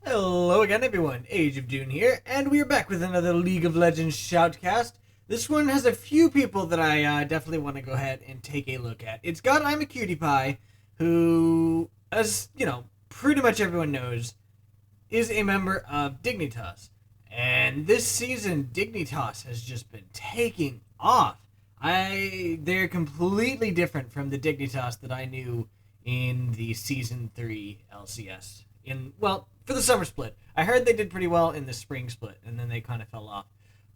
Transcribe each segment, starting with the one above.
Hello again, everyone. Age of Dune here, and we are back with another League of Legends Shoutcast. This one has a few people that I definitely want to go ahead and take a look at. It's got Imaqtpie, who, as you know, pretty much everyone knows, is a member of Dignitas. And this season, Dignitas has just been taking off. They're completely different from the Dignitas that I knew in the Season 3 LCS. For the summer split. I heard they did pretty well in the spring split, and then they kind of fell off.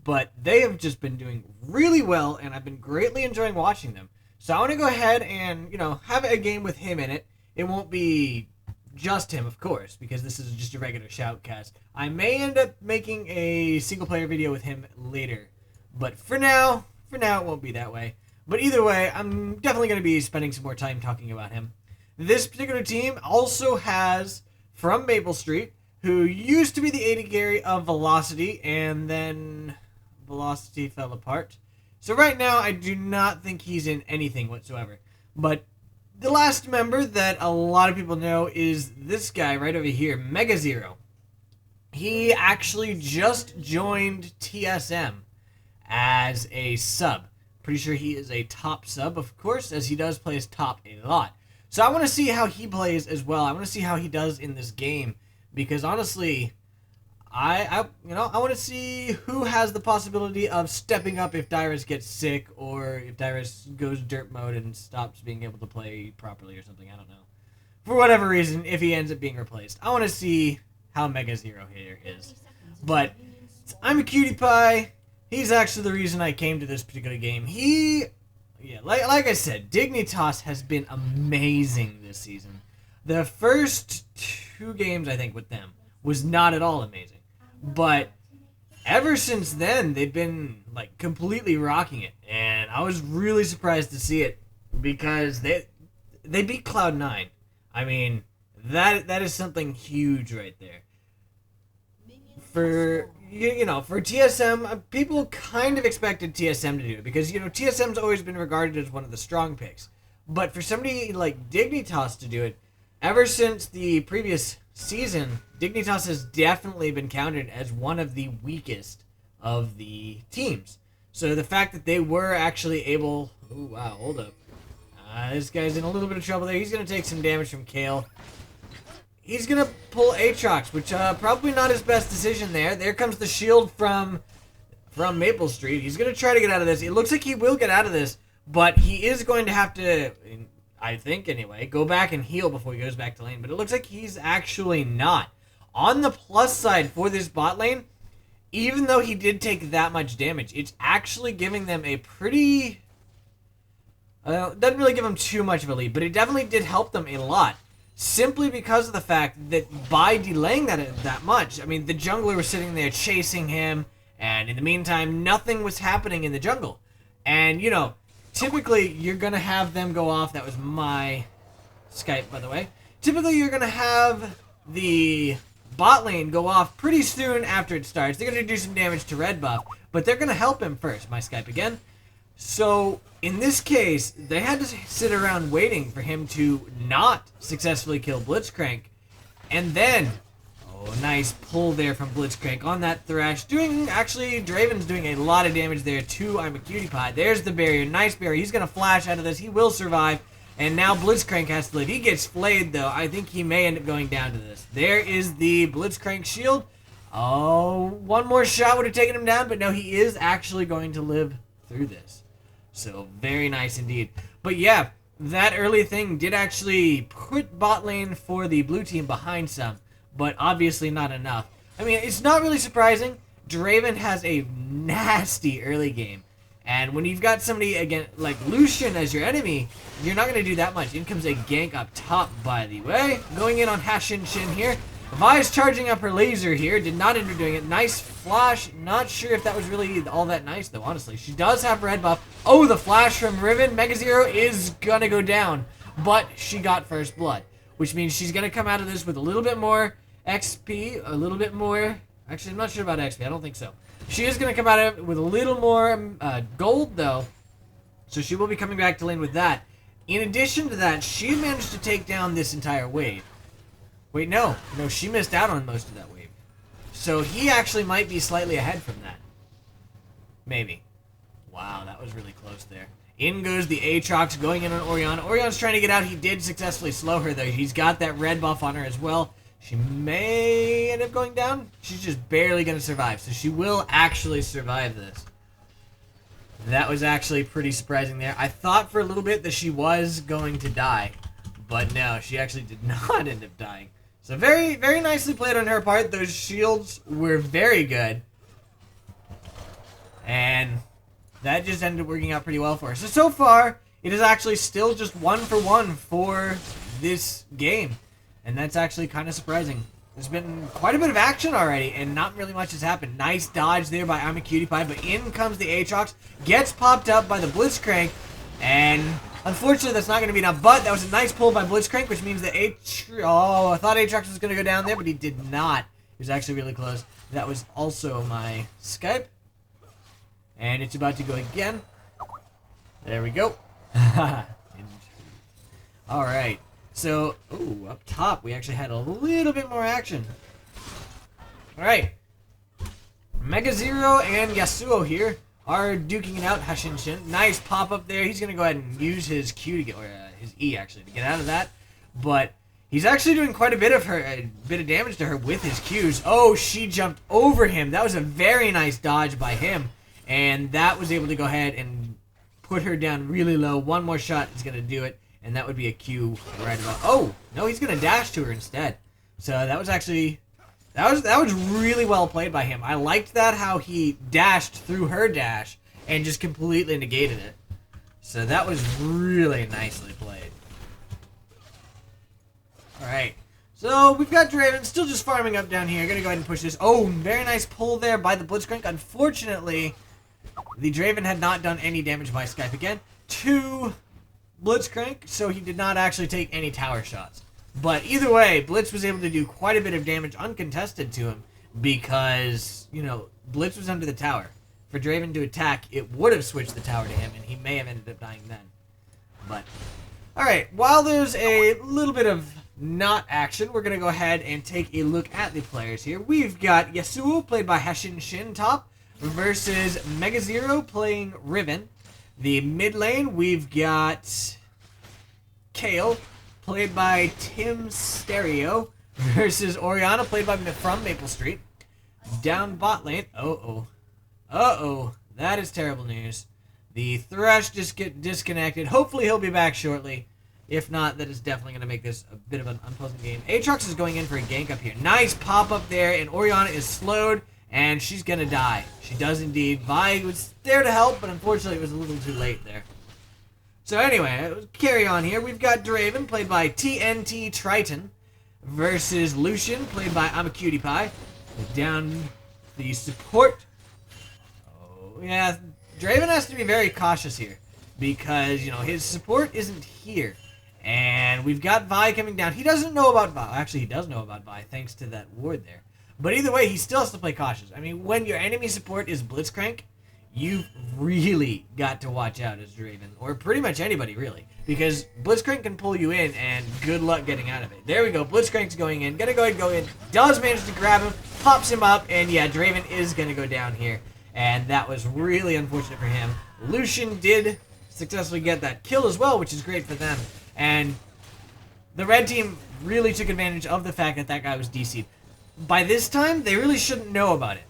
But they have just been doing really well, and I've been greatly enjoying watching them. So I want to go ahead and, have a game with him in it. It won't be just him, of course, because this is just a regular shoutcast. I may end up making a single-player video with him later. But for now, it won't be that way. But either way, I'm definitely going to be spending some more time talking about him. This particular team also has, from Maple Street, who used to be the AD carry of Velocity, and then Velocity fell apart. So right now, I do not think he's in anything whatsoever. But the last member that a lot of people know is this guy right over here, MegaZero. He actually just joined TSM as a sub. Pretty sure he is a top sub, of course, as he does play as top a lot. So I want to see how he plays as well. I want to see how he does in this game, because honestly, I want to see who has the possibility of stepping up if Dyrus gets sick, or if Dyrus goes dirt mode and stops being able to play properly or something. I don't know. For whatever reason, if he ends up being replaced, I want to see how MegaZero here is. But I'm a cutie pie. He's actually the reason I came to this particular game. Like I said, Dignitas has been amazing this season. The first 2 games, I think, with them was not at all amazing. But ever since then, they've been, completely rocking it. And I was really surprised to see it, because they beat Cloud9. I mean, that is something huge right there. For TSM, people kind of expected TSM to do it, because, TSM's always been regarded as one of the strong picks. But for somebody like Dignitas to do it, ever since the previous season, Dignitas has definitely been counted as one of the weakest of the teams. So the fact that they were actually able... Ooh, wow, hold up. This guy's in a little bit of trouble there. He's going to take some damage from Kale. He's going to pull Aatrox, which probably not his best decision there. There comes the shield from Maple Street. He's going to try to get out of this. It looks like he will get out of this, but he is going to have to, I think anyway, go back and heal before he goes back to lane. But it looks like he's actually not. On the plus side for this bot lane, even though he did take that much damage, it's actually giving them a pretty... doesn't really give them too much of a lead, but it definitely did help them a lot. Simply because of the fact that by delaying that much, I mean, the jungler was sitting there chasing him, and in the meantime, nothing was happening in the jungle. And, typically, you're going to have them go off. That was my Skype, by the way. Typically, you're going to have the bot lane go off pretty soon after it starts. They're going to do some damage to red buff, but they're going to help him first. My Skype again. So, in this case, they had to sit around waiting for him to not successfully kill Blitzcrank. And then, nice pull there from Blitzcrank on that Thresh. Draven's doing a lot of damage there to Imaqtpie. There's the barrier. Nice barrier. He's going to flash out of this. He will survive. And now Blitzcrank has to live. He gets flayed, though. I think he may end up going down to this. There is the Blitzcrank shield. One more shot would have taken him down, but no, he is actually going to live through this. So, very nice indeed. But yeah, that early thing did actually put bot lane for the blue team behind some, but obviously not enough. I mean, it's not really surprising. Draven has a nasty early game. And when you've got somebody, again, like Lucian as your enemy, you're not going to do that much. In comes a gank up top, by the way. Going in on Hashin Shin here. Vi's charging up her laser here. Did not end up doing it. Nice flash. Not sure if that was really all that nice, though, honestly. She does have red buff. Oh, the flash from Riven. MegaZero is going to go down. But she got first blood, which means she's going to come out of this with a little bit more XP, a little bit more... Actually, I'm not sure about XP. I don't think so. She is going to come out of it with a little more gold, though. So she will be coming back to lane with that. In addition to that, she managed to take down this entire wave. Wait, no. No, she missed out on most of that wave. So he actually might be slightly ahead from that. Maybe. Wow, that was really close there. In goes the Aatrox going in on Orianna. Orianna's trying to get out. He did successfully slow her, though. He's got that red buff on her as well. She may end up going down. She's just barely going to survive. So she will actually survive this. That was actually pretty surprising there. I thought for a little bit that she was going to die. But no, she actually did not end up dying. So very, very nicely played on her part. Those shields were very good. And that just ended up working out pretty well for her. So far, it is actually still just 1-for-1 for this game. And that's actually kind of surprising. There's been quite a bit of action already, and not really much has happened. Nice dodge there by Imaqtpie, but in comes the Aatrox. Gets popped up by the Blitzcrank, and unfortunately that's not going to be enough. But that was a nice pull by Blitzcrank, which means that I thought Aatrox was going to go down there, but he did not. He was actually really close. That was also my Skype. And it's about to go again. There we go. Alright. So, ooh, up top, we actually had a little bit more action. Alright. MegaZero and Yasuo here are duking it out. Hashinshin. Nice pop up there. He's going to go ahead and use his Q to get, or his E actually, to get out of that. But he's actually doing quite a bit of damage to her with his Qs. Oh, she jumped over him. That was a very nice dodge by him. And that was able to go ahead and put her down really low. One more shot is going to do it. And that would be a Q right about... Oh! No, he's going to dash to her instead. So that was actually... That was really well played by him. I liked that, how he dashed through her dash and just completely negated it. So that was really nicely played. Alright. So we've got Draven still just farming up down here. Gonna go ahead and push this. Oh, very nice pull there by the Blitzcrank. Unfortunately, the Draven had not done any damage by Skype again to Blitzcrank, so he did not actually take any tower shots. But either way, Blitz was able to do quite a bit of damage uncontested to him because, you know, Blitz was under the tower. For Draven to attack, it would have switched the tower to him, and he may have ended up dying then. But, alright, while there's a little bit of not action, we're going to go ahead and take a look at the players here. We've got Yasuo, played by Hashinshin top, versus MegaZero playing Riven. The mid lane, we've got Kale, played by Tim Stereo, versus Orianna, played by from Maple Street. Down bot lane, that is terrible news. The Thresh just get disconnected. Hopefully he'll be back shortly. If not, that is definitely going to make this a bit of an unpleasant game. Aatrox is going in for a gank up here. Nice pop up there, and Orianna is slowed, and she's going to die. She does indeed. Vi was there to help, but unfortunately it was a little too late there. So anyway, carry on here. We've got Draven, played by TNT Triton, versus Lucian, played by Imaqtpie. Down the support. Oh, yeah. Draven has to be very cautious here because, you know, his support isn't here. And we've got Vi coming down. He doesn't know about Vi. Actually, he does know about Vi thanks to that ward there. But either way, he still has to play cautious. I mean, when your enemy support is Blitzcrank, you've really got to watch out as Draven. Or pretty much anybody, really. Because Blitzcrank can pull you in, and good luck getting out of it. There we go. Blitzcrank's going in. Gonna go ahead and go in. Does manage to grab him. Pops him up. And yeah, Draven is gonna go down here. And that was really unfortunate for him. Lucian did successfully get that kill as well, which is great for them. And the red team really took advantage of the fact that that guy was DC'd. By this time, they really shouldn't know about it.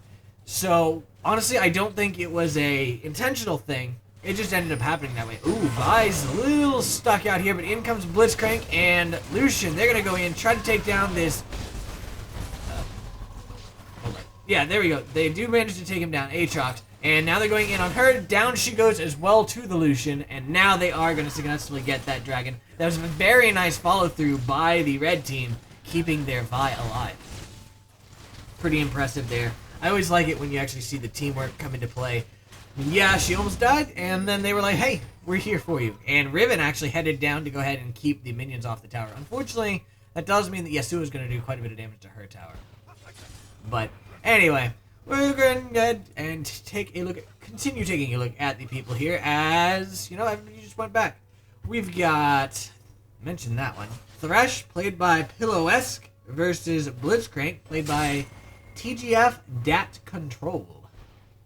So, honestly, I don't think it was a intentional thing. It just ended up happening that way. Ooh, Vi's a little stuck out here, but in comes Blitzcrank and Lucian. They're going to go in, try to take down this... hold on. Yeah, there we go. They do manage to take him down, Aatrox. And now they're going in on her. Down she goes as well to the Lucian. And now they are going to successfully get that dragon. That was a very nice follow-through by the red team, keeping their Vi alive. Pretty impressive there. I always like it when you actually see the teamwork come into play. Yeah, she almost died, and then they were like, hey, we're here for you. And Riven actually headed down to go ahead and keep the minions off the tower. Unfortunately, that does mean that Yasuo is going to do quite a bit of damage to her tower. But anyway, we're going to go ahead and take a look at, continue taking a look at the people here as, you know, everybody just went back. We've got, mentioned that one, Thresh, played by Pillow-esque, versus Blitzcrank, played by TGF Dat Control.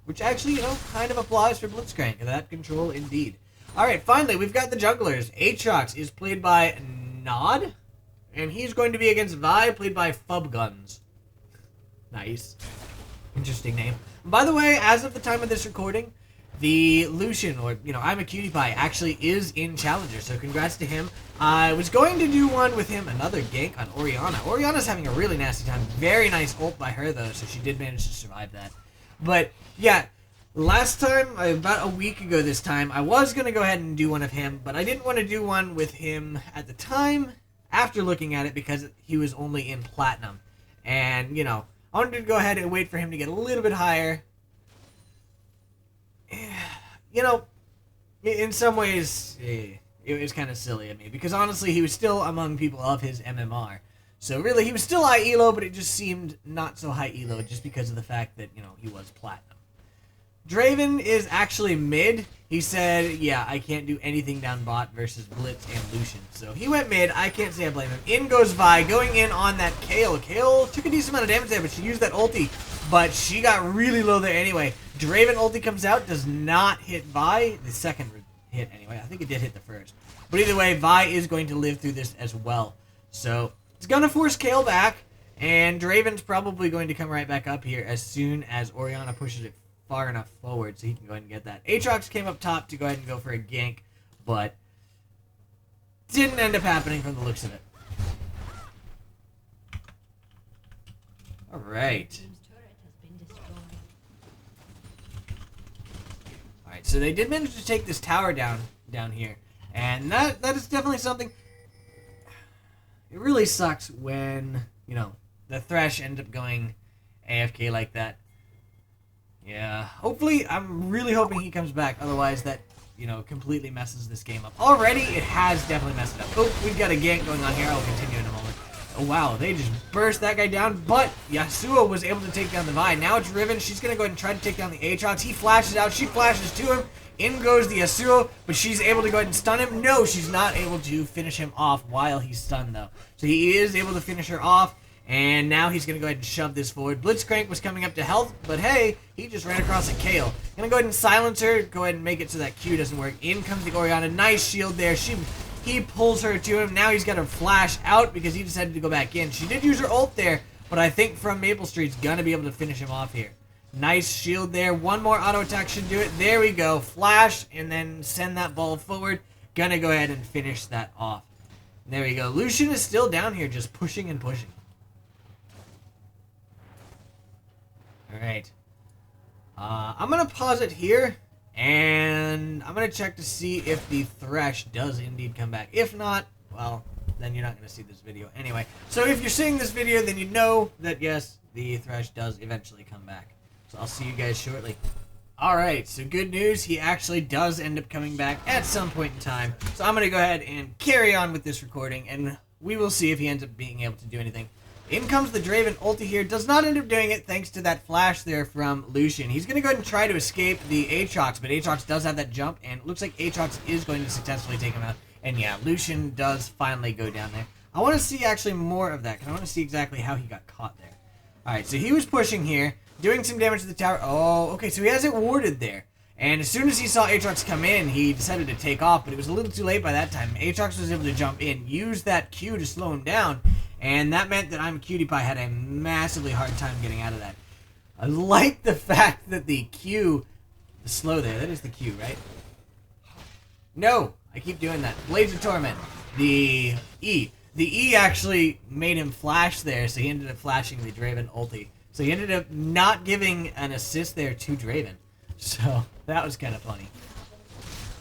Which actually, kind of applies for Blitzcrank. That control indeed. Alright, finally, we've got the jugglers. Aatrox is played by Nod. And he's going to be against Vi, played by Fubguns. Nice. Interesting name. By the way, as of the time of this recording, the Lucian, or, Imaqtpie, actually is in Challenger, so congrats to him. I was going to do one with him, another gank on Orianna. Orianna's having a really nasty time. Very nice ult by her, though, so she did manage to survive that. But, yeah, last time, about a week ago this time, I was going to go ahead and do one of him, but I didn't want to do one with him at the time, after looking at it, because he was only in Platinum. And, I wanted to go ahead and wait for him to get a little bit higher. In some ways, it was kind of silly of me, because honestly, he was still among people of his MMR. So really, he was still high elo, but it just seemed not so high elo just because of the fact that, he was Platinum. Draven is actually mid. He said, yeah, I can't do anything down bot versus Blitz and Lucian. So he went mid. I can't say I blame him. In goes Vi, going in on that Kayle. Kayle took a decent amount of damage there, but she used that ulti. But she got really low there anyway. Draven ulti comes out, does not hit Vi. The second hit anyway. I think it did hit the first. But either way, Vi is going to live through this as well. So it's going to force Kayle back. And Draven's probably going to come right back up here as soon as Orianna pushes it far enough forward so he can go ahead and get that. Aatrox came up top to go ahead and go for a gank, but didn't end up happening from the looks of it. Alright. Alright, so they did manage to take this tower down here. And that is definitely something. It really sucks when, the Thresh ends up going AFK like that. Yeah, hopefully, I'm really hoping he comes back. Otherwise, that, completely messes this game up. Already, it has definitely messed it up. Oh, we've got a gank going on here. I'll continue in a moment. Oh, wow, they just burst that guy down. But Yasuo was able to take down the Vi. Now it's Riven. She's going to go ahead and try to take down the Aatrox. He flashes out. She flashes to him. In goes the Yasuo, but she's able to go ahead and stun him. No, she's not able to finish him off while he's stunned, though. So he is able to finish her off. And now he's going to go ahead and shove this forward. Blitzcrank was coming up to health, but hey, he just ran across a Kayle. Going to go ahead and silence her, go ahead and make it so that Q doesn't work. In comes the Orianna. Nice shield there. He pulls her to him. Now he's got to flash out because he decided to go back in. She did use her ult there, but I think from Maple Street's going to be able to finish him off here. Nice shield there. One more auto attack should do it. There we go. Flash, and then send that ball forward. Going to go ahead and finish that off. There we go. Lucian is still down here just pushing and pushing. Alright. I'm going to pause it here, and I'm going to check to see if the Thresh does indeed come back. If not, well, then you're not going to see this video anyway. So if you're seeing this video, then you know that, yes, the Thresh does eventually come back. So I'll see you guys shortly. Alright, so good news. He actually does end up coming back at some point in time. So I'm going to go ahead and carry on with this recording, and we will see if he ends up being able to do anything. In comes the Draven ulti here. Does not end up doing it thanks to that flash there from Lucian. He's going to go ahead and try to escape the Aatrox, but Aatrox does have that jump, and it looks like Aatrox is going to successfully take him out. And yeah, Lucian does finally go down there. I want to see actually more of that, because I want to see exactly how he got caught there. Alright, so he was pushing here, doing some damage to the tower. Oh, okay, so he has it warded there. And as soon as he saw Aatrox come in, he decided to take off, but it was a little too late by that time. Aatrox was able to jump in, use that Q to slow him down, and that meant that Imaqtpie had a massively hard time getting out of that. I like the fact that the Q, the slow there, that is the Q, right? No, I keep doing that. Blades of Torment, the E. The E actually made him flash there, so he ended up flashing the Draven ulti. So he ended up not giving an assist there to Draven. So that was kind of funny.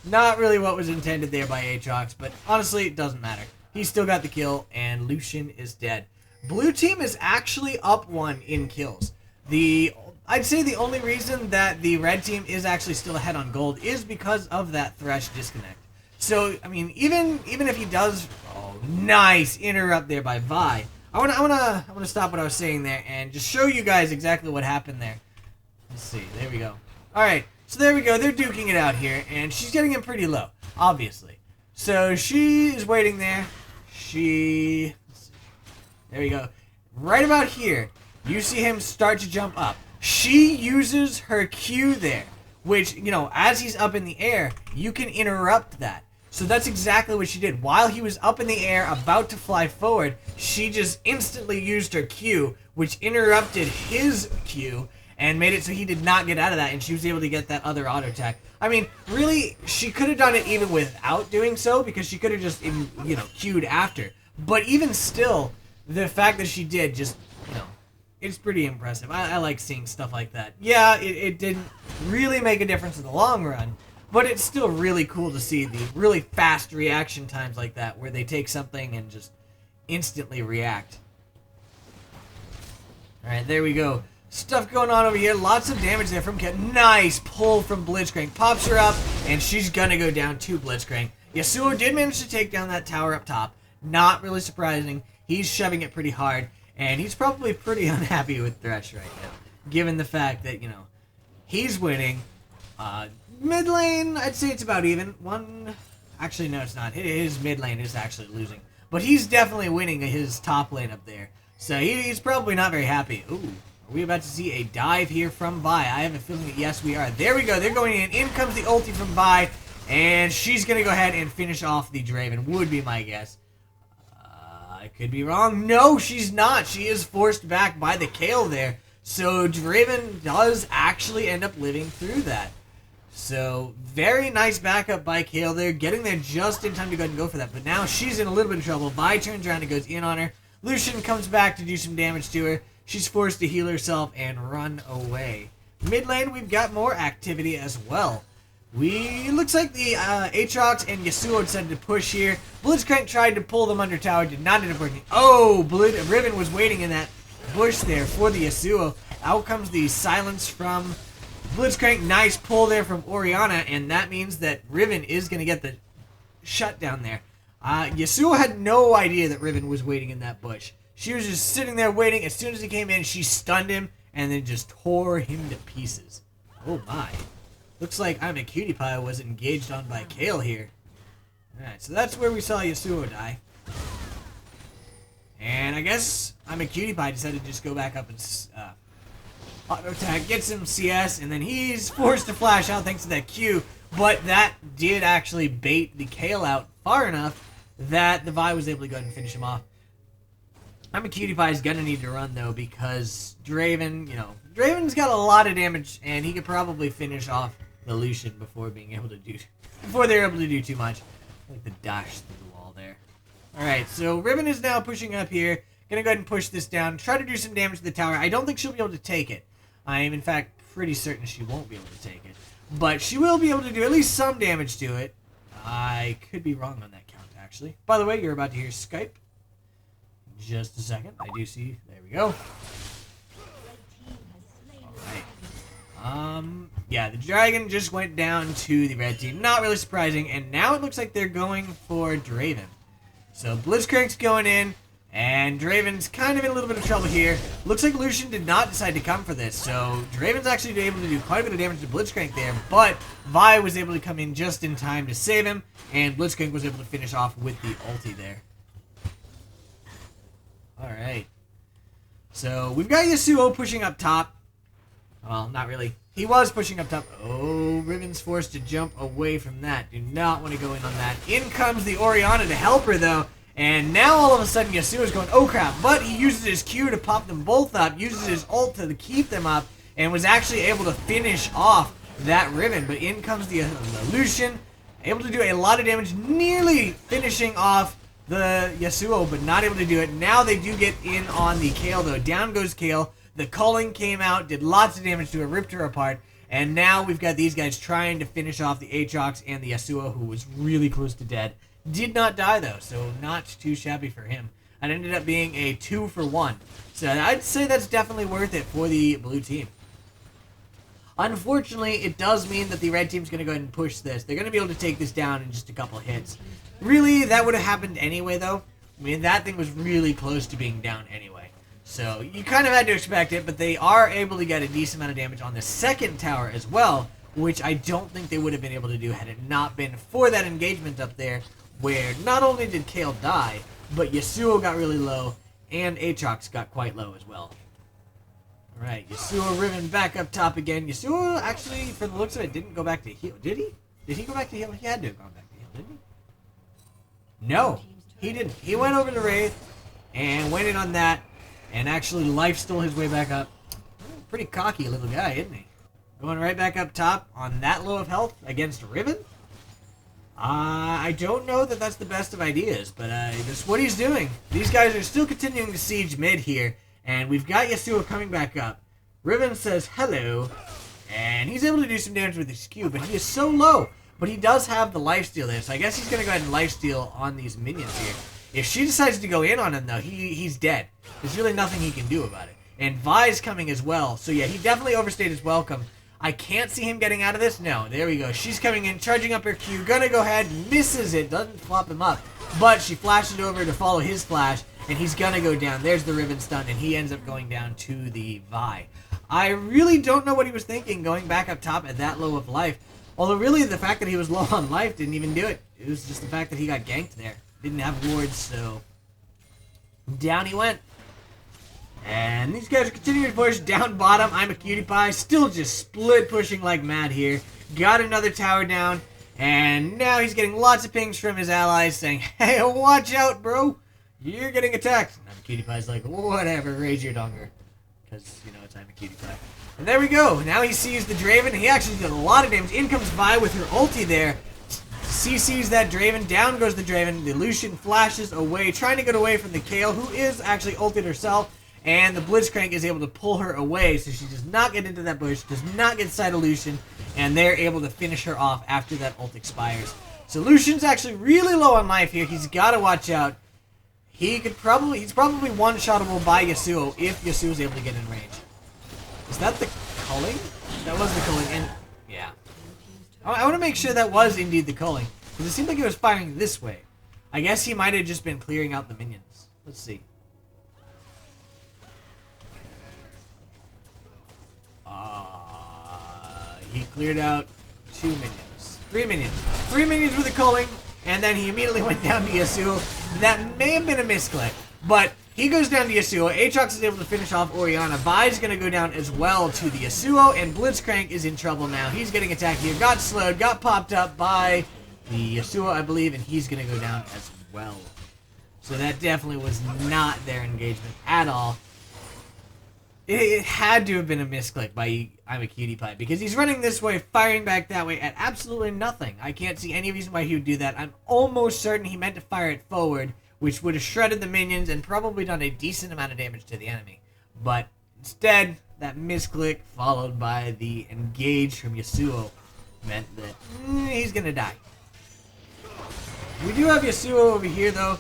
Not really what was intended there by Aatrox, but honestly, it doesn't matter. He still got the kill, and Lucian is dead. Blue team is actually up 1 in kills. I'd say the only reason that the red team is actually still ahead on gold is because of that Thresh disconnect. So, I mean, even if he does, oh, nice interrupt there by Vi. I wanna stop what I was saying there and just show you guys exactly what happened there. Let's see. There we go. All right. So there we go. They're duking it out here, and she's getting him pretty low, obviously. So she is waiting there. There we go. right about here, you see him start to jump up. She uses her Q there, which, you know, as he's up in the air, you can interrupt that. So that's exactly what she did. While he was up in the air, about to fly forward, she just instantly used her Q, which interrupted his Q, and made it so he did not get out of that, and she was able to get that other auto attack. I mean, really, she could have done it even without doing so, because she could have just, you know, Q'd after. But even still, the fact that she did just, you know, it's pretty impressive. I like seeing stuff like that. Yeah, it didn't really make a difference in the long run, but it's still really cool to see the really fast reaction times like that, where they take something and just instantly react. Alright, there we go. Stuff going on over here. Lots of damage there from Cat. Nice pull from Blitzcrank. Pops her up, and she's gonna go down to Blitzcrank. Yasuo did manage to take down that tower up top. Not really surprising. He's shoving it pretty hard, and he's probably pretty unhappy with Thresh right now, given the fact that, you know, he's winning. Mid lane, I'd say it's about even. Actually, no, it's not. His mid lane is actually losing. But he's definitely winning his top lane up there. So he's probably not very happy. Ooh, are we about to see a dive here from Vi? I have a feeling that yes, we are. There we go. They're going in. In comes the ulti from Vi. And she's going to go ahead and finish off the Draven, would be my guess. I could be wrong. No, she's not. She is forced back by the Kayle there. So Draven does actually end up living through that. So very nice backup by Kayle there. Getting there just in time to go ahead and go for that. But now she's in a little bit of trouble. Vi turns around and goes in on her. Lucian comes back to do some damage to her. She's forced to heal herself and run away. Mid lane, we've got more activity as well. Looks like the Aatrox and Yasuo decided to push here. Blitzcrank tried to pull them under tower, did not end up working. Oh, Riven was waiting in that bush there for the Yasuo. Out comes the silence from Blitzcrank. Nice pull there from Orianna, and that means that Riven is going to get the shutdown there. Yasuo had no idea that Riven was waiting in that bush. She was just sitting there waiting. As soon as he came in, she stunned him and then just tore him to pieces. Oh my. Looks like Imaqtpie was engaged on by Kayle here. Alright, so that's where we saw Yasuo die. And I guess Imaqtpie decided to just go back up and auto attack, get some CS, and then he's forced to flash out thanks to that Q. But that did actually bait the Kayle out far enough that the Vi was able to go ahead and finish him off. Imaqtpie is gonna need to run though, because Draven, you know, Draven's got a lot of damage, and he could probably finish off the Lucian before they're able to do too much. Like the dash through the wall there. Alright, so Riven is now pushing up here. Gonna go ahead and push this down. Try to do some damage to the tower. I don't think she'll be able to take it. I am, in fact, pretty certain she won't be able to take it. But she will be able to do at least some damage to it. I could be wrong on that count, actually. By the way, you're about to hear Skype. Just a second. I do see. There we go. Alright. Yeah, the dragon just went down to the red team. Not really surprising. And now it looks like they're going for Draven. So Blitzcrank's going in. And Draven's kind of in a little bit of trouble here. Looks like Lucian did not decide to come for this. So Draven's actually able to do quite a bit of damage to Blitzcrank there. But Vi was able to come in just in time to save him. And Blitzcrank was able to finish off with the ulti there. Alright. So we've got Yasuo pushing up top. Well, not really. He was pushing up top. Oh, Riven's forced to jump away from that. Do not want to go in on that. In comes the Orianna to help her, though. And now all of a sudden Yasuo's going, oh crap. But he uses his Q to pop them both up. Uses his ult to keep them up. And was actually able to finish off that Riven. But in comes the Lucian. Able to do a lot of damage. Nearly finishing off the Yasuo, but not able to do it. Now they do get in on the Kayle, though. Down goes Kayle. The culling came out, did lots of damage to her, ripped her apart. And now we've got these guys trying to finish off the Aatrox and the Yasuo, who was really close to dead. Did not die, though, so not too shabby for him. It ended up being a 2-for-1. So I'd say that's definitely worth it for the blue team. Unfortunately, it does mean that the red team's going to go ahead and push this. They're going to be able to take this down in just a couple hits. Really, that would have happened anyway, though. I mean, that thing was really close to being down anyway. So you kind of had to expect it, but they are able to get a decent amount of damage on the second tower as well, which I don't think they would have been able to do had it not been for that engagement up there, where not only did Kayle die, but Yasuo got really low, and Aatrox got quite low as well. Alright, Yasuo Riven back up top again. Yasuo actually, from the looks of it, didn't go back to heal. Did he? Did he go back to heal? He had to have gone back to heal, didn't he? No, he didn't. He went over to Wraith and went in on that and actually life-stole his way back up. Pretty cocky little guy, isn't he? Going right back up top on that low of health against Riven? I don't know that that's the best of ideas, but that's what he's doing. These guys are still continuing to siege mid here, and we've got Yasuo coming back up. Riven says hello, and he's able to do some damage with his Q, but he is so low. But he does have the lifesteal there, so I guess he's going to go ahead and lifesteal on these minions here. If she decides to go in on him, though, he's dead. There's really nothing he can do about it. And Vi's coming as well, so yeah, he definitely overstayed his welcome. I can't see him getting out of this. No, there we go. She's coming in, charging up her Q, gonna go ahead, misses it, doesn't flop him up, but she flashes over to follow his flash, and he's gonna go down. There's the Riven stun, and he ends up going down to the Vi. I really don't know what he was thinking going back up top at that low of life. Although really the fact that he was low on life didn't even do it. It was just the fact that he got ganked there. Didn't have wards, so down he went. And these guys are continuing to push down bottom. Imaqtpie still just split pushing like mad here. Got another tower down. And now he's getting lots of pings from his allies saying, hey, watch out, bro. You're getting attacked. And Imaqtpie's like, whatever, raise your donger. Because, you know, it's Imaqtpie. And there we go. Now he sees the Draven. He actually did a lot of damage. In comes Vi with her ulti there. CC's that Draven. Down goes the Draven. The Lucian flashes away, trying to get away from the Kayle, who is actually ulted herself. And the Blitzcrank is able to pull her away, so she does not get into that bush, does not get sight of Lucian, and they're able to finish her off after that ult expires. So Lucian's actually really low on life here. He's got to watch out. He's probably one-shottable by Yasuo if Yasuo is able to get in range. Is that the culling? That was the culling, and yeah. I want to make sure that was indeed the culling, because it seemed like he was firing this way. I guess he might have just been clearing out the minions. Let's see. He cleared out 2 minions. 3 minions. 3 minions with a culling, and then he immediately went down to Yasuo. That may have been a misclick, but he goes down to Yasuo. Aatrox is able to finish off Orianna. Vi's going to go down as well to the Yasuo, and Blitzcrank is in trouble now. He's getting attacked here. Got slowed, got popped up by the Yasuo, I believe, and he's going to go down as well. So that definitely was not their engagement at all. It had to have been a misclick by Imaqtpie because he's running this way, firing back that way at absolutely nothing. I can't see any reason why he would do that. I'm almost certain he meant to fire it forward, which would have shredded the minions and probably done a decent amount of damage to the enemy. But instead, that misclick followed by the engage from Yasuo meant that he's going to die. We do have Yasuo over here, though.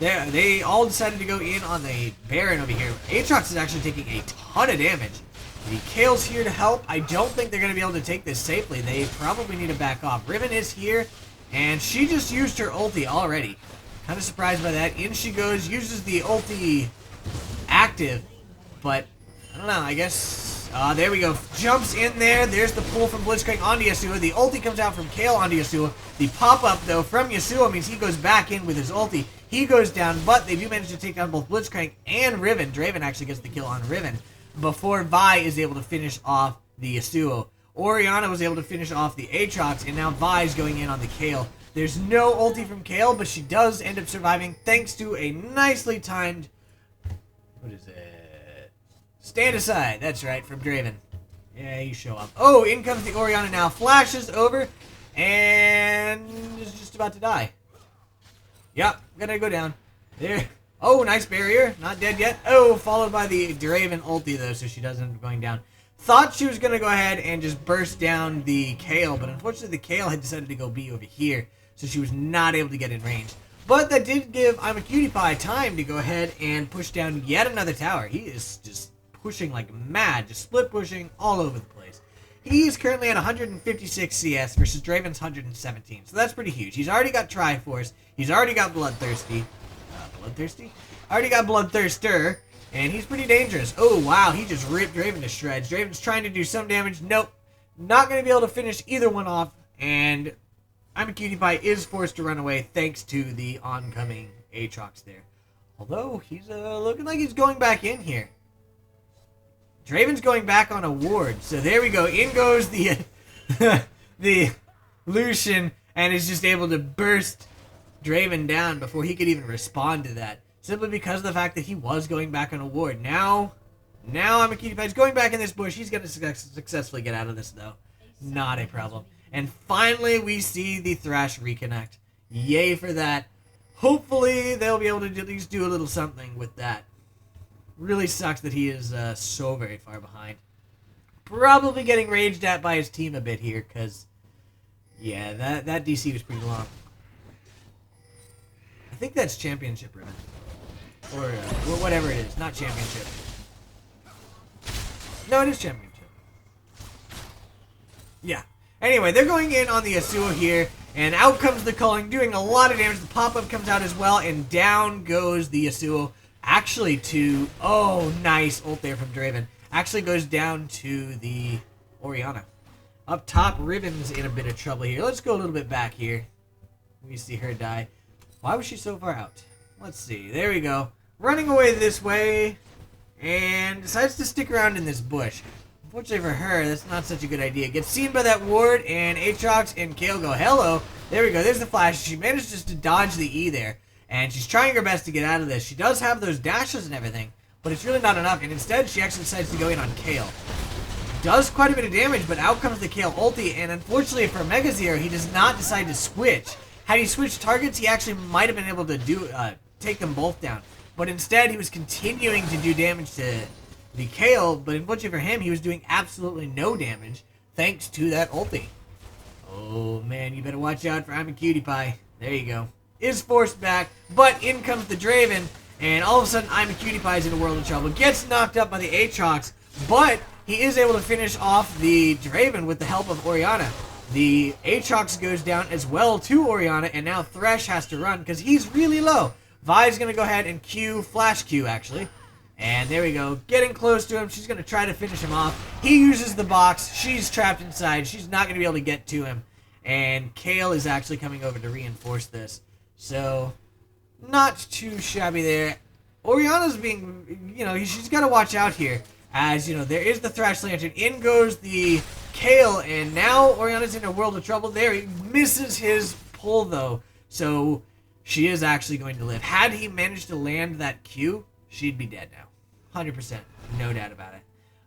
They all decided to go in on the Baron over here. Aatrox is actually taking a ton of damage. The Kayle's here to help. I don't think they're going to be able to take this safely. They probably need to back off. Riven is here, and she just used her ulti already. Kind of surprised by that. In she goes, uses the ulti active, but I don't know, I guess... there we go. Jumps in there. There's the pull from Blitzcrank onto Yasuo. The ulti comes out from Kayle onto Yasuo. The pop-up, though, from Yasuo means he goes back in with his ulti. He goes down, but they do manage to take down both Blitzcrank and Riven. Draven actually gets the kill on Riven before Vi is able to finish off the Yasuo. Orianna was able to finish off the Aatrox, and now Vi is going in on the Kayle. There's no ulti from Kayle, but she does end up surviving thanks to a nicely timed... What is it? Stand aside. That's right, from Draven. Yeah, you show up. Oh, in comes the Orianna now. Flashes over, and is just about to die. Yep, gonna go down. There. Oh, nice barrier. Not dead yet. Oh, followed by the Draven ulti, though, so she doesn't end up going down. Thought she was gonna go ahead and just burst down the Kayle, but unfortunately the Kayle had decided to go B over here, so she was not able to get in range. But that did give Imaqtpie time to go ahead and push down yet another tower. He is just pushing like mad, just split pushing all over the place. He is currently at 156 CS versus Draven's 117, so that's pretty huge. He's already got Triforce, he's already got Bloodthirsty, already got Bloodthirster, and he's pretty dangerous. Oh wow, he just ripped Draven to shreds. Draven's trying to do some damage, nope, not going to be able to finish either one off, and Imaqtpie is forced to run away thanks to the oncoming Aatrox there. Although, he's looking like he's going back in here. Draven's going back on a ward. So there we go. In goes the the Lucian, and is just able to burst Draven down before he could even respond to that. Simply because of the fact that he was going back on a ward. Now Imaqtpie is going back in this bush. He's going to successfully get out of this, though. Not a problem. And finally, we see the Thresh reconnect. Yay for that. Hopefully, they'll be able to at least do a little something with that. Really sucks that he is so very far behind. Probably getting raged at by his team a bit here, because, yeah, that DC was pretty long. I think that's championship ribbon. Or whatever it is. Not championship. No, it is championship. Yeah. Anyway, they're going in on the Yasuo here, and out comes the culling, doing a lot of damage. The pop-up comes out as well, and down goes the Yasuo. Actually to... Oh, nice ult there from Draven. Actually goes down to the Orianna. Up top, Riven's in a bit of trouble here. Let's go a little bit back here. We see her die. Why was she so far out? Let's see. There we go. Running away this way, and decides to stick around in this bush. Unfortunately for her, that's not such a good idea. Gets seen by that ward, and Aatrox and Kayle go, hello. There we go. There's the flash. She managed just to dodge the E there, and she's trying her best to get out of this. She does have those dashes and everything, but it's really not enough, and instead she actually decides to go in on Kayle. Does quite a bit of damage, but out comes the Kayle ulti, and unfortunately for MegaZero, he does not decide to switch. Had he switched targets, he actually might have been able to take them both down. But instead, he was continuing to do damage to the Kayle, but unfortunately for him, he was doing absolutely no damage thanks to that ulti. Oh man, you better watch out for Imaqtpie. There you go. Is forced back, but in comes the Draven, and all of a sudden Imaqtpie is in a world of trouble. Gets knocked up by the Aatrox, but he is able to finish off the Draven with the help of Orianna. The Aatrox goes down as well to Orianna, and now Thresh has to run because he's really low. Vi's going to go ahead and flash Q actually. And there we go. Getting close to him. She's going to try to finish him off. He uses the box. She's trapped inside. She's not going to be able to get to him. And Kayle is actually coming over to reinforce this. So, not too shabby there. Orianna's being, she's got to watch out here. As, there is the Thrash Lantern. In goes the Kayle. And now Orianna's in a world of trouble there. He misses his pull though. So, she is actually going to live. Had he managed to land that Q, she'd be dead now. 100%. No doubt about it.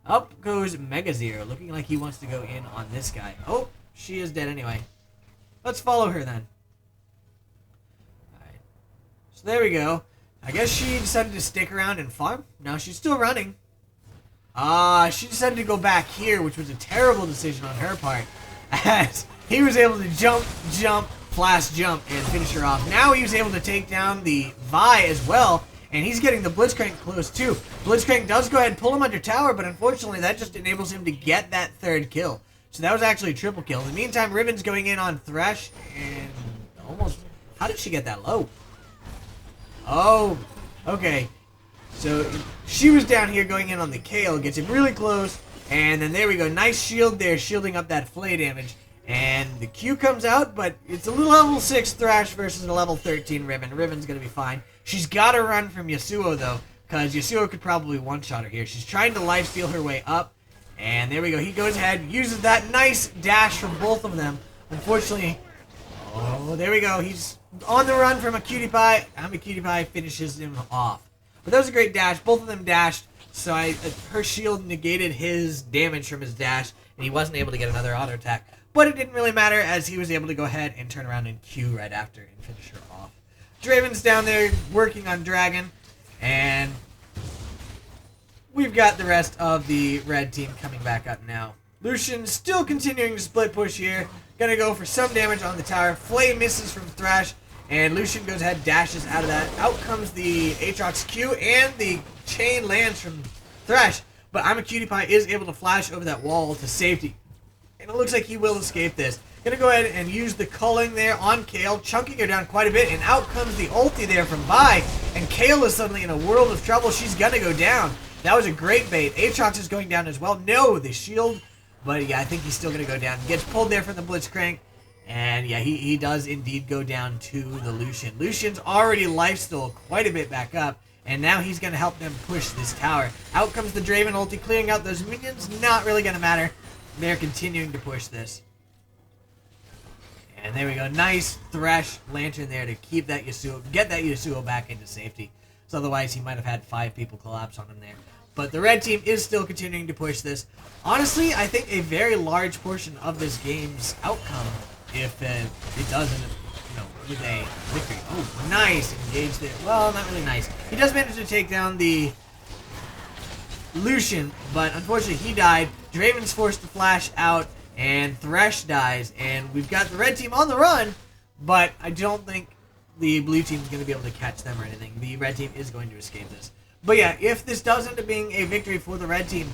Up goes MegaZero, looking like he wants to go in on this guy. Oh, she is dead anyway. Let's follow her then. Alright. So there we go. I guess she decided to stick around and farm. No, she's still running. She decided to go back here, which was a terrible decision on her part. As he was able to jump, flash jump, and finish her off. Now he was able to take down the Vi as well, and he's getting the Blitzcrank close too. Blitzcrank does go ahead and pull him under tower, but unfortunately that just enables him to get that third kill. So that was actually a triple kill. In the meantime, Riven's going in on Thresh, and almost... How did she get that low? Oh, okay. So she was down here going in on the Kayle, gets him really close, and then there we go. Nice shield there, shielding up that flay damage. And the Q comes out, but it's a little level 6 Thrash versus a level 13 Riven. Riven's going to be fine. She's got to run from Yasuo, though, because Yasuo could probably one-shot her here. She's trying to lifesteal her way up, and there we go. He goes ahead, uses that nice dash from both of them. Unfortunately, oh, there we go. He's on the run from Imaqtpie. Imaqtpie finishes him off. But that was a great dash. Both of them dashed, so her shield negated his damage from his dash, and he wasn't able to get another auto attack. But it didn't really matter, as he was able to go ahead and turn around and Q right after and finish her off. Draven's down there working on Dragon, and we've got the rest of the red team coming back up now. Lucian still continuing to split push here. Gonna go for some damage on the tower. Flay misses from Thrash, and Lucian goes ahead, dashes out of that. Out comes the Aatrox Q, and the chain lands from Thrash. But Imaqtpie is able to flash over that wall to safety. And it looks like he will escape this. Gonna go ahead and use the culling there on Kayle, chunking her down quite a bit, and out comes the ulti there from Vi, and Kayle is suddenly in a world of trouble. She's gonna go down. That was a great bait. Aatrox is going down as well. No, the shield, but yeah, I think he's still gonna go down. Gets pulled there from the Blitzcrank, And yeah, he does indeed go down to the Lucian. Lucian's already lifesteal quite a bit back up, and now he's going to help them push this tower. Out comes the Draven ulti, clearing out those minions. Not really going to matter. They're continuing to push this. And there we go. Nice Thresh Lantern there to keep that Yasuo, get that Yasuo back into safety. So otherwise he might have had 5 people collapse on him there. But the red team is still continuing to push this. Honestly, I think a very large portion of this game's outcome, if it doesn't, with a victory. Oh, nice engage there. Well, not really nice. He does manage to take down the Lucian, but unfortunately he died. Draven's forced to flash out, and Thresh dies, and we've got the red team on the run, but I don't think the blue team is going to be able to catch them or anything. The red team is going to escape this. But yeah, if this does end up being a victory for the red team,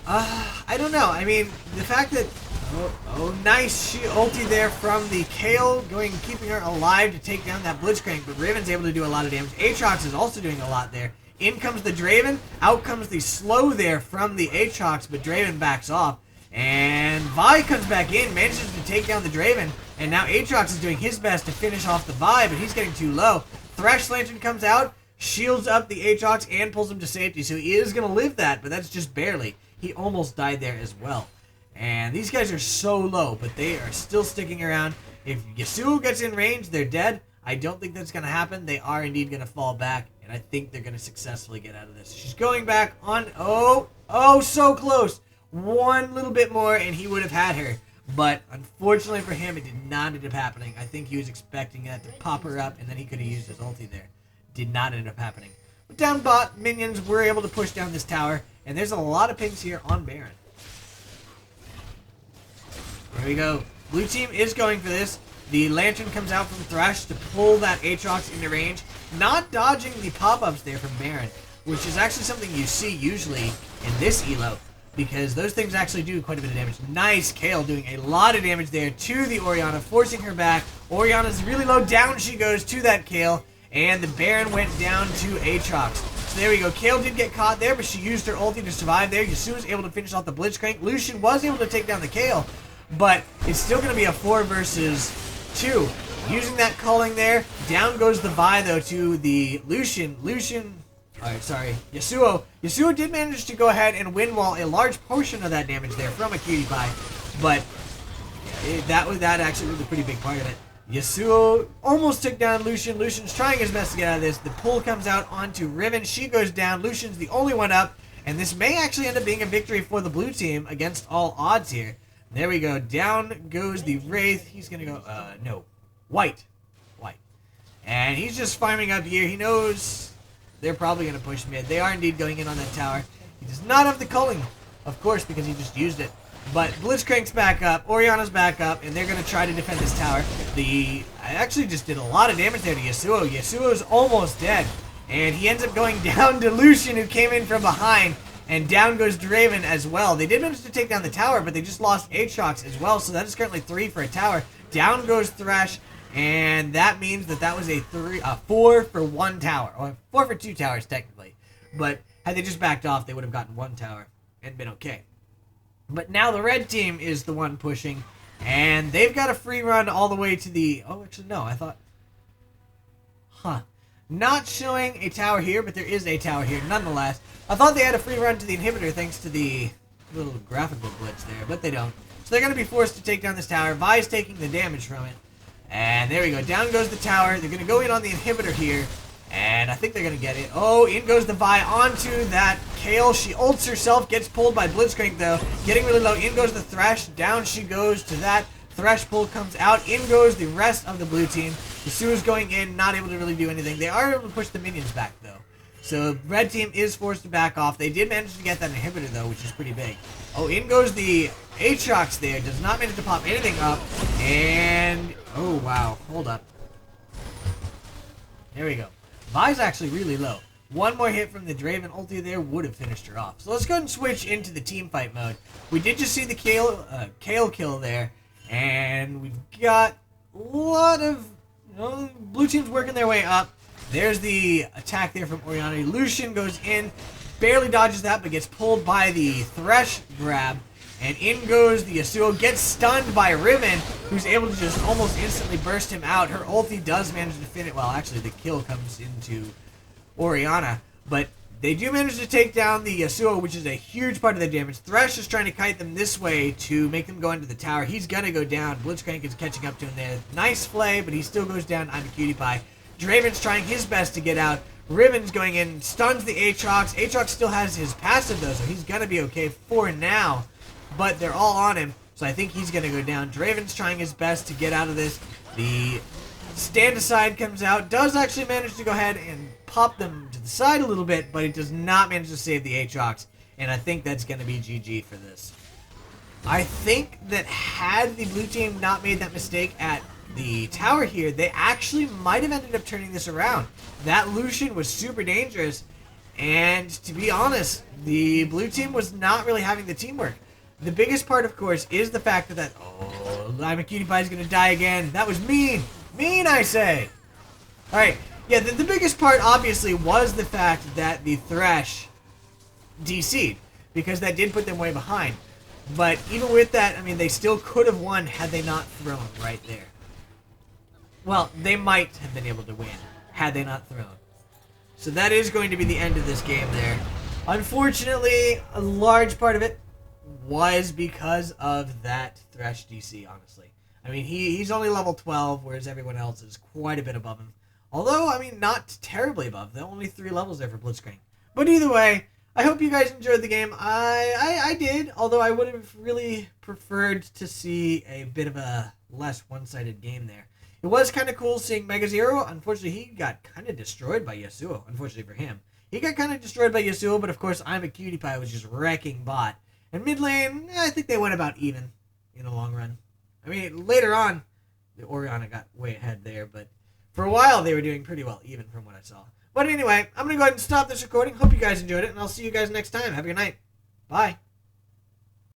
I don't know. I mean, the fact that oh, nice she ulti there from the Kayle, keeping her alive to take down that Blitzcrank, but Riven's able to do a lot of damage. Aatrox is also doing a lot there. In comes the Draven, out comes the slow there from the Aatrox, but Draven backs off. And Vi comes back in, manages to take down the Draven, and now Aatrox is doing his best to finish off the Vi, but he's getting too low. Thresh Lantern comes out, shields up the Aatrox, and pulls him to safety, so he is going to live that, but that's just barely. He almost died there as well. And these guys are so low, but they are still sticking around. If Yasuo gets in range, they're dead. I don't think that's going to happen. They are indeed going to fall back, and I think they're going to successfully get out of this. She's going back on... Oh, so close. One little bit more, and he would have had her. But unfortunately for him, it did not end up happening. I think he was expecting that to pop her up, and then he could have used his ulti there. Did not end up happening. But down bot, minions were able to push down this tower, and there's a lot of pings here on Baron. There we go. Blue team is going for this. The Lantern comes out from Thresh to pull that Aatrox into range. Not dodging the pop-ups there from Baron, which is actually something you see usually in this elo, because those things actually do quite a bit of damage. Nice Kayle doing a lot of damage there to the Orianna, forcing her back. Orianna's really low. Down she goes to that Kayle, and the Baron went down to Aatrox. So there we go. Kayle did get caught there, but she used her ulti to survive there. Yasuo was able to finish off the Blitzcrank. Lucian was able to take down the Kayle, but it's still going to be a 4 versus 2. Using that culling there, down goes the Vi though to the Lucian. Yasuo. Yasuo did manage to go ahead and win wall a large portion of that damage there from a cutie pie, but that actually was a pretty big part of it. Yasuo almost took down Lucian. Lucian's trying his best to get out of this. The pull comes out onto Riven. She goes down. Lucian's the only one up, and this may actually end up being a victory for the blue team against all odds here. There we go. Down goes the Wraith. He's going to go, no. White. And he's just farming up here. He knows they're probably going to push mid. They are indeed going in on that tower. He does not have the culling, of course, because he just used it. But Blitzcrank's back up. Orianna's back up, and they're going to try to defend this tower. I actually just did a lot of damage there to Yasuo. Yasuo's almost dead. And he ends up going down to Lucian, who came in from behind. And down goes Draven as well. They did manage to take down the tower, but they just lost Aatrox as well. So that is currently 3 for a tower. Down goes Thresh. And that means that was a 4 for 1 tower. Or 4 for 2 towers, technically. But had they just backed off, they would have gotten 1 tower and been okay. But now the red team is the one pushing. And they've got a free run all the way to the... Oh, actually, no. I thought... Not showing a tower here, but there is a tower here nonetheless. I thought they had a free run to the inhibitor thanks to the little graphical glitch there, but they don't. So they're going to be forced to take down this tower. Vi's taking the damage from it. And there we go. Down goes the tower. They're going to go in on the inhibitor here. And I think they're going to get it. Oh, in goes the Vi onto that Kayle. She ults herself. Gets pulled by Blitzcrank, though. Getting really low. In goes the Thresh. Down she goes to that. Thresh pull comes out. In goes the rest of the blue team. Yasuo's going in. Not able to really do anything. They are able to push the minions back, though. So red team is forced to back off. They did manage to get that inhibitor, though, which is pretty big. Oh, in goes the Aatrox there. Does not manage to pop anything up. And... oh, wow. Hold up. There we go. Vi's actually really low. One more hit from the Draven ulti there would have finished her off. So let's go ahead and switch into the team fight mode. We did just see the Kayle kill there. And we've got a lot of... blue team's working their way up. There's the attack there from Orianna. Lucian goes in. Barely dodges that, but gets pulled by the Thresh grab. And in goes the Yasuo, gets stunned by Riven, who's able to just almost instantly burst him out. Her ulti does manage to finish. Well, actually, the kill comes into Orianna, but they do manage to take down the Yasuo, which is a huge part of the damage. Thresh is trying to kite them this way to make them go into the tower. He's going to go down. Blitzcrank is catching up to him there. Nice play, but he still goes down. I'm a cutie pie. Draven's trying his best to get out. Riven's going in, stuns the Aatrox. Aatrox still has his passive, though, so he's going to be okay for now. But they're all on him, so I think he's going to go down. Draven's trying his best to get out of this. The stand aside comes out, does actually manage to go ahead and pop them to the side a little bit, but it does not manage to save the Aatrox, and I think that's going to be GG for this. I think that had the blue team not made that mistake at the tower here, they actually might have ended up turning this around. That Lucian was super dangerous, and to be honest, the blue team was not really having the teamwork. The biggest part, of course, is the fact that oh, I'm a cutie pie is going to die again. That was mean. Mean, I say. Alright, yeah, the biggest part, obviously, was the fact that the Thresh DC'd, because that did put them way behind. But even with that, I mean, they still could have won had they not thrown right there. Well, they might have been able to win had they not thrown. So that is going to be the end of this game there. Unfortunately, a large part of it was because of that Thresh DC, honestly. I mean, he's only level 12, whereas everyone else is quite a bit above him. Although, I mean, not terribly above. There are only 3 levels there for Blitzcrank. But either way, I hope you guys enjoyed the game. I did, although I would have really preferred to see a bit of a less one-sided game there. It was kind of cool seeing MegaZero. Unfortunately, he got kind of destroyed by Yasuo, unfortunately for him. He got kind of destroyed by Yasuo, but of course, I'm a cutie pie was just wrecking bot. And mid lane, I think they went about even in the long run. I mean, later on, the Orianna got way ahead there, but for a while, they were doing pretty well, even from what I saw. But anyway, I'm going to go ahead and stop this recording. Hope you guys enjoyed it, and I'll see you guys next time. Have a good night. Bye.